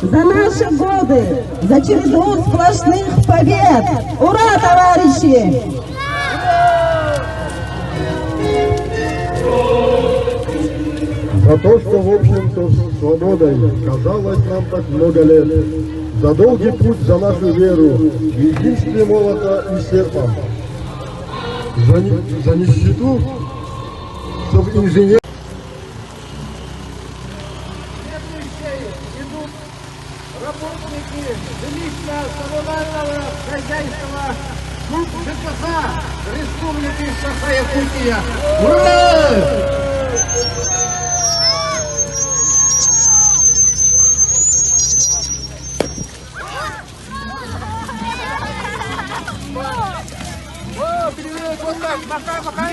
за наши годы, за череду сплошных побед. Ура, товарищи! За то, что, в общем-то, свободой казалось нам так много лет, за долгий путь, за нашу веру, в единстве молота и серпа, за нищету инженеров. Идут работники жилищно-коммунального хозяйства ЖКХ Республики Саха-Якутия. Ура! Привет, вот так, пока,